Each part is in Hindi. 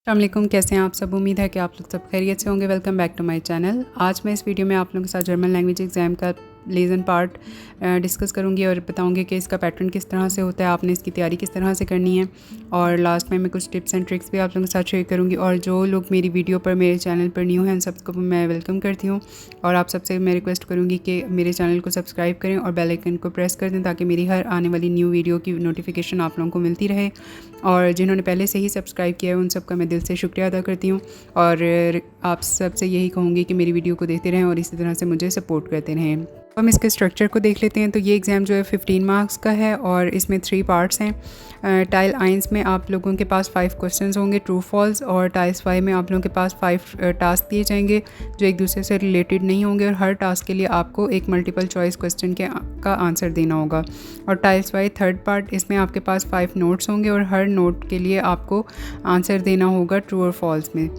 अस्सलाम वालेकुम, कैसे हैं आप सब। उम्मीद है कि आप लोग सब खैरियत से होंगे। Welcome back to my channel. आज मैं इस वीडियो में आप लोगों के साथ जर्मन लैंग्वेज एग्ज़ाम का लेसन पार्ट डिस्कस करूंगी और बताऊंगी कि इसका पैटर्न किस तरह से होता है, आपने इसकी तैयारी किस तरह से करनी है, और लास्ट में मैं कुछ टिप्स एंड ट्रिक्स भी आप लोगों के साथ शेयर करूंगी। और जो लोग मेरी वीडियो पर, मेरे चैनल पर न्यू हैं, उन सबको मैं वेलकम करती हूँ और आप सबसे मैं रिक्वेस्ट करूँगी कि मेरे चैनल को सब्सक्राइब करें और बेल आइकन को प्रेस कर दें ताकि मेरी हर आने वाली न्यू वीडियो की नोटिफिकेशन आप लोगों को मिलती रहे। और जिन्होंने पहले से ही सब्सक्राइब किया है उन सबका मैं दिल से शुक्रिया अदा करती हूँ और आप सबसे यही कहूँगी कि मेरी वीडियो को देखते रहें और इसी तरह से मुझे सपोर्ट करते रहें। हम इसके स्ट्रक्चर को देख लेते हैं। तो ये एग्ज़ाम जो है 15 मार्क्स का है और इसमें 3 पार्ट्स हैं। टाइल आइंस में आप लोगों के पास 5 क्वेश्चंस होंगे, ट्रू फॉल्स, और टाइल्स 5 में आप लोगों के पास 5 टास्क दिए जाएंगे जो एक दूसरे से रिलेटेड नहीं होंगे और हर टास्क के लिए आपको एक मल्टीपल चॉइस क्वेश्चन का आंसर देना होगा। और टाइल्स 5 थर्ड पार्ट, इसमें आपके पास 5 नोट्स होंगे और हर नोट के लिए आपको आंसर देना होगा ट्रू और फॉल्स में।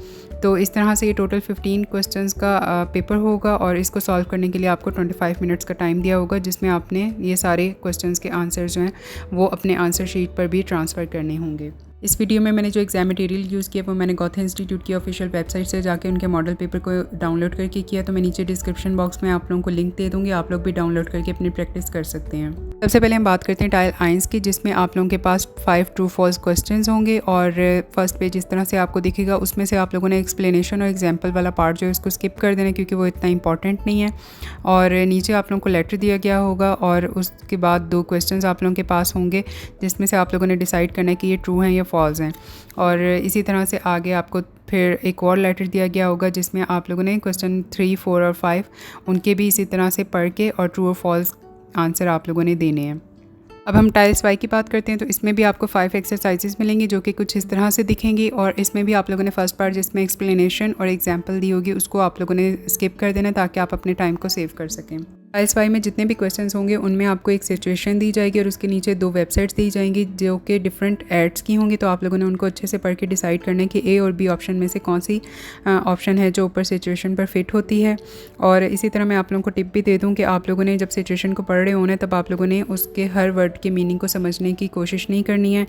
तो इस तरह से ये टोटल 15 क्वेश्चंस का पेपर होगा और इसको सॉल्व करने के लिए आपको 25 मिनट्स का टाइम दिया होगा, जिसमें आपने ये सारे क्वेश्चंस के आंसर जो हैं वो अपने आंसर शीट पर भी ट्रांसफ़र करने होंगे। इस वीडियो में मैंने जो एग्ज़ाम मटेरियल यूज़ किया वो मैंने गौथा इंस्टीट्यूट की ऑफिशियल वेबसाइट से जाके उनके मॉडल पेपर को डाउनलोड करके किया। तो मैं नीचे डिस्क्रिप्शन बॉक्स में आप लोगों को लिंक दे दूँगी, आप लोग भी डाउनलोड करके अपनी प्रैक्टिस कर सकते हैं। सबसे पहले हम बात करते हैं टाइल आइंस की, जिसमें आप लोगों के पास 5 ट्रू फॉल्स क्वेश्चंस होंगे और फर्स्ट पेज इस तरह से आपको दिखेगा। उसमें से आप लोगों ने एक्सप्लेनेशन और एग्जाम्पल वाला पार्ट जो है उसको स्किप कर देना क्योंकि वो इतना इंपॉर्टेंट नहीं है। और नीचे आप लोगों को लेटर दिया गया होगा और उसके बाद 2 क्वेश्चंस आप लोगों के पास होंगे जिसमें से आप लोगों ने डिसाइड करना है कि ये ट्रू हैं या फॉल्स हैं। और इसी तरह से आगे आपको फिर एक और लेटर दिया गया होगा जिसमें आप लोगों ने क्वेश्चन 3, 4 और 5 उनके भी इसी तरह से पढ़ के और ट्रू और फॉल्स आंसर आप लोगों ने देने हैं। अब हम टाइल्स 5 की बात करते हैं। तो इसमें भी आपको 5 एक्सरसाइजेस मिलेंगी जो कि कुछ इस तरह से दिखेंगी और इसमें भी आप लोगों ने फर्स्ट पार्ट जिसमें एक्सप्लेनेशन और एग्जाम्पल दी होगी उसको आप लोगों ने स्किप कर देना ताकि आप अपने टाइम को सेव कर सकें। टाइल्स 5 में जितने भी क्वेश्चंस होंगे उनमें आपको एक सिचुएशन दी जाएगी और उसके नीचे 2 वेबसाइट्स दी जाएंगी जो कि डिफरेंट एड्स की होंगी। तो आप लोगों ने उनको अच्छे से पढ़ के डिसाइड करना है कि ए और बी ऑप्शन में से कौन सी ऑप्शन है जो ऊपर सिचुएशन पर फिट होती है। और इसी तरह मैं आप लोगों को टिप भी दे दूँ कि आप लोगों ने जब सिचुएशन को पढ़ रहे होना तब आप लोगों ने उसके हर वर्ड के मीनिंग को समझने की कोशिश नहीं करनी है।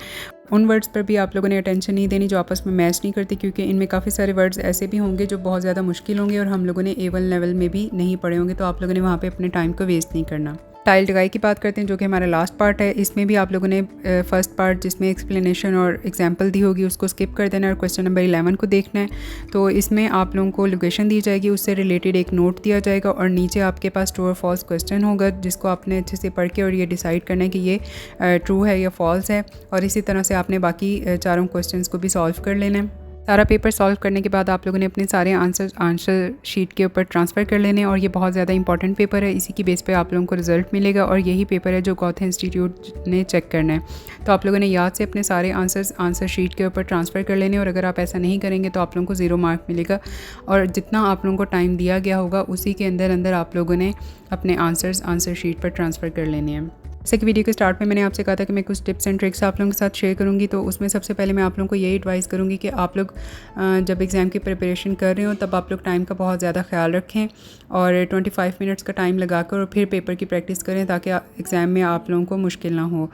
उन वर्ड्स पर भी आप लोगों ने अटेंशन नहीं देनी जो आपस में मैच नहीं करती, क्योंकि इनमें काफ़ी सारे वर्ड्स ऐसे भी होंगे जो बहुत ज़्यादा मुश्किल होंगे और हम लोगों ने A1 लेवल में भी नहीं पढ़े होंगे। तो आप लोगों ने वहाँ पे अपने टाइम को वेस्ट नहीं करना। टाइल डगाई की बात करते हैं जो कि हमारा लास्ट पार्ट है। इसमें भी आप लोगों ने फर्स्ट पार्ट जिसमें एक्सप्लेनेशन और एग्जाम्पल दी होगी उसको स्किप कर देना और क्वेश्चन नंबर 11 को देखना है। तो इसमें आप लोगों को लोकेशन दी जाएगी, उससे रिलेटेड एक नोट दिया जाएगा और नीचे आपके पास ट्रू और फॉल्स क्वेश्चन होगा जिसको आपने अच्छे से पढ़ के और ये डिसाइड करना है कि ये ट्रू है या फॉल्स है। और इसी तरह से आपने बाकी चारों क्वेश्चन को भी सॉल्व कर लेना है। सारा पेपर सॉल्व करने के बाद आप लोगों ने अपने सारे आंसर शीट के ऊपर ट्रांसफ़र कर लेने और ये बहुत ज़्यादा इंपॉर्टेंट पेपर है। इसी की बेस पे आप लोगों को रिजल्ट मिलेगा और यही पेपर है जो गौथा इंस्टीट्यूट ने चेक करना है। तो आप लोगों ने याद से अपने सारे आंसर शीट के ऊपर ट्रांसफ़र कर लेने और अगर आप ऐसा नहीं करेंगे तो आप लोगों को 0 मार्क मिलेगा। और जितना आप लोगों को टाइम दिया गया होगा उसी के अंदर आप लोगों ने अपने आंसर शीट पर ट्रांसफ़र कर लेने हैं। जैसे कि वीडियो के स्टार्ट में मैंने आपसे कहा था कि मैं कुछ टिप्स एंड ट्रिक्स आप लोगों के साथ शेयर करूंगी। तो उसमें सबसे पहले मैं आप लोगों को यही एडवाइस करूंगी कि आप लोग जब एग्ज़ाम की प्रिपरेशन कर रहे हो तब आप लोग टाइम का बहुत ज़्यादा ख्याल रखें और 25 मिनट्स का टाइम लगाकर और फिर पेपर की प्रैक्टिस करें ताकि एग्ज़ाम में आप लोगों को मुश्किल ना हो।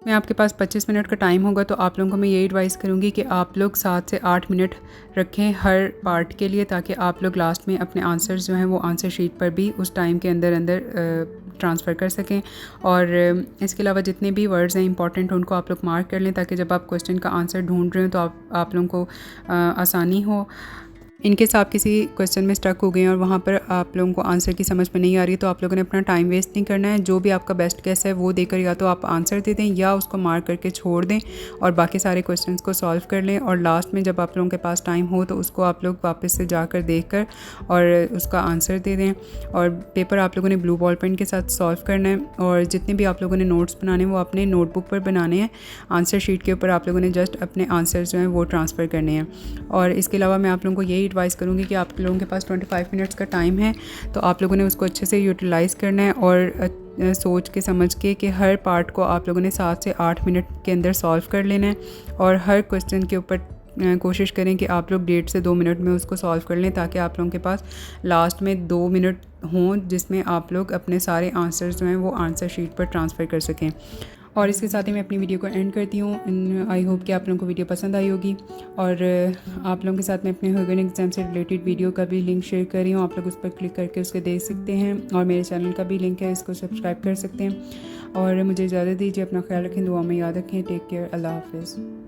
मैं आपके पास 25 मिनट का टाइम होगा तो आप लोगों को मैं यही एडवाइस करूंगी कि आप लोग 7 से 8 मिनट रखें हर पार्ट के लिए ताकि आप लोग लास्ट में अपने आंसर्स जो हैं वो आंसर शीट पर भी उस टाइम के अंदर ट्रांसफ़र कर सकें। और इसके अलावा जितने भी वर्ड्स हैं इंपॉर्टेंट उनको आप लोग मार्क कर लें ताकि जब आप क्वेश्चन का आंसर ढूंढ रहे हो तो आप लोगों को आसानी हो। इनकेस आप किसी क्वेश्चन में स्टक हो गए हैं और वहाँ पर आप लोगों को आंसर की समझ में नहीं आ रही तो आप लोगों ने अपना टाइम वेस्ट नहीं करना है। जो भी आपका बेस्ट गेस है वो देकर या तो आप आंसर दे दें या उसको मार्क करके छोड़ दें और बाकी सारे क्वेश्चंस को सॉल्व कर लें। और लास्ट में जब आप लोगों के पास टाइम हो तो उसको आप लोग वापस से जाकर देख कर और उसका आंसर दे दें। और पेपर आप लोगों ने ब्लू बॉल पेन के साथ सॉल्व करना है और जितने भी आप लोगों ने नोट्स बनाने हैं वो अपने नोटबुक पर बनाने हैं। आंसर शीट के ऊपर आप लोगों ने जस्ट अपने आंसर जो हैं वो ट्रांसफ़र करने हैं। और इसके अलावा मैं आप लोगों को यही एडवाइस करूँगी कि आप लोगों के पास 25 मिनट्स का टाइम है तो आप लोगों ने उसको अच्छे से यूटिलाइज़ करना है और सोच के समझ के कि हर पार्ट को आप लोगों ने 7 से 8 मिनट के अंदर सॉल्व कर लेना है। और हर क्वेश्चन के ऊपर कोशिश करें कि आप लोग 1.5 से 2 मिनट में उसको सॉल्व कर लें ताकि आप लोगों के पास लास्ट में 2 मिनट हों जिसमें आप लोग अपने सारे आंसर्स जो हैं वो आंसर शीट पर ट्रांसफ़र कर सकें। और इसके साथ ही मैं अपनी वीडियो को एंड करती हूँ। आई होप कि आप लोगों को वीडियो पसंद आई होगी, और आप लोगों के साथ मैं अपने होगन एग्ज़ाम से रिलेटेड वीडियो का भी लिंक शेयर कर रही हूँ। आप लोग उस पर क्लिक करके उसको देख सकते हैं, और मेरे चैनल का भी लिंक है, इसको सब्सक्राइब कर सकते हैं। और मुझे इजाज़त दीजिए, अपना ख्याल रखें, दुआ में याद रखें। टेक केयर, अल्लाह हाफ़िज़।